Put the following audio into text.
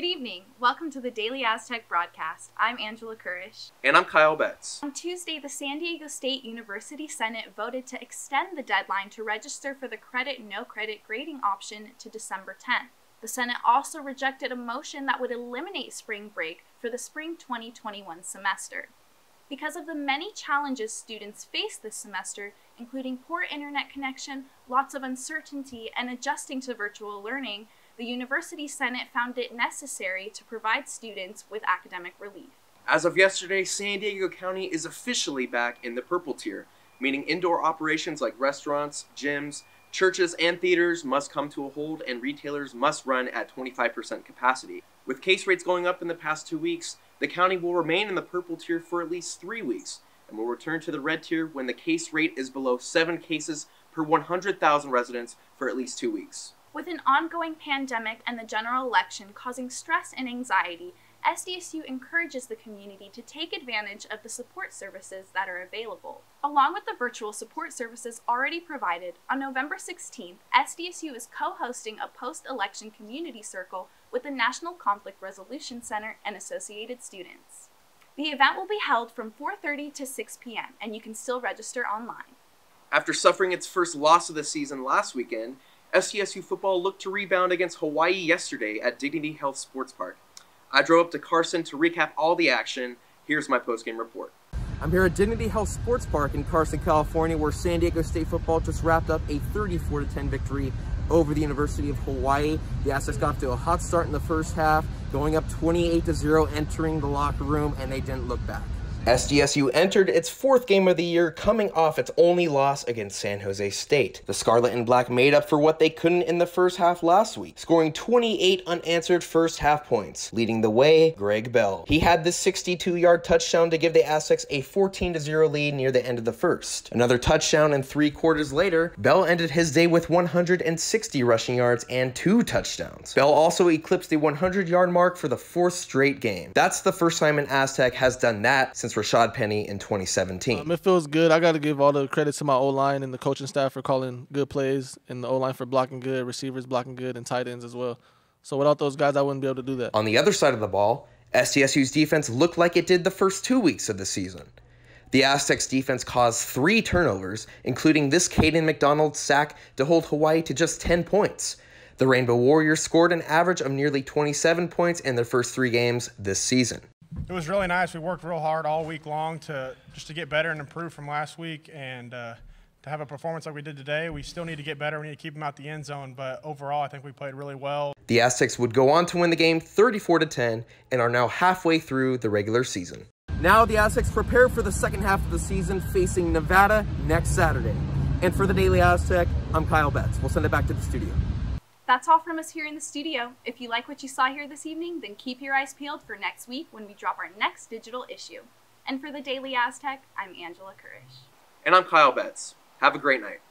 Good evening. Welcome to the Daily Aztec broadcast. I'm Angela Kurish. And I'm Kyle Betts. On Tuesday, the San Diego State University Senate voted to extend the deadline to register for the credit-no credit grading option to December 10th. The Senate also rejected a motion that would eliminate spring break for the spring 2021 semester. Because of the many challenges students face this semester, including poor internet connection, lots of uncertainty, and adjusting to virtual learning, the University Senate found it necessary to provide students with academic relief. As of yesterday, San Diego County is officially back in the purple tier, meaning indoor operations like restaurants, gyms, churches, and theaters must come to a hold and retailers must run at 25% capacity. With case rates going up in the past 2 weeks, the county will remain in the purple tier for at least 3 weeks and will return to the red tier when the case rate is below 7 cases per 100,000 residents for at least 2 weeks. With an ongoing pandemic and the general election causing stress and anxiety, SDSU encourages the community to take advantage of the support services that are available. Along with the virtual support services already provided, on November 16th, SDSU is co-hosting a post-election community circle with the National Conflict Resolution Center and associated students. The event will be held from 4:30 to 6 p.m., and you can still register online. After suffering its first loss of the season last weekend, SDSU football looked to rebound against Hawaii yesterday at Dignity Health Sports Park. I drove up to Carson to recap all the action. Here's my postgame report. I'm here at Dignity Health Sports Park in Carson, California, where San Diego State football just wrapped up a 34-10 victory over the University of Hawaii. The Aztecs got off to a hot start in the first half, going up 28-0, entering the locker room, and they didn't look back. SDSU entered its 4th game of the year, coming off its only loss against San Jose State. The Scarlet and Black made up for what they couldn't in the first half last week, scoring 28 unanswered first half points. Leading the way, Greg Bell. He had this 62-yard touchdown to give the Aztecs a 14-0 lead near the end of the first. Another touchdown, and 3 quarters later, Bell ended his day with 160 rushing yards and 2 touchdowns. Bell also eclipsed the 100-yard mark for the 4th straight game. That's the first time an Aztec has done that since Rashad Penny in 2017. It feels good. I got to give all the credit to my O-line and the coaching staff for calling good plays, and the O-line for blocking good, receivers blocking good, and tight ends as well. So without those guys, I wouldn't be able to do that. On the other side of the ball, SDSU's defense looked like it did the first 2 weeks of the season. The Aztecs defense caused 3 turnovers, including this Caden McDonald sack to hold Hawaii to just 10 points. The Rainbow Warriors scored an average of nearly 27 points in their first 3 games this season. It was really nice. We worked real hard all week long to get better and improve from last week, and to have a performance like we did today. We still need to get better. We need to keep them out the end zone, but overall I think we played really well. The Aztecs would go on to win the game 34-10 and are now halfway through the regular season. Now the Aztecs prepare for the second half of the season, facing Nevada next Saturday. And for the Daily Aztec, I'm Kyle Betts. We'll send it back to the studio. That's all from us here in the studio. If you like what you saw here this evening, then keep your eyes peeled for next week when we drop our next digital issue. And for the Daily Aztec, I'm Angela Kurish. And I'm Kyle Betts. Have a great night.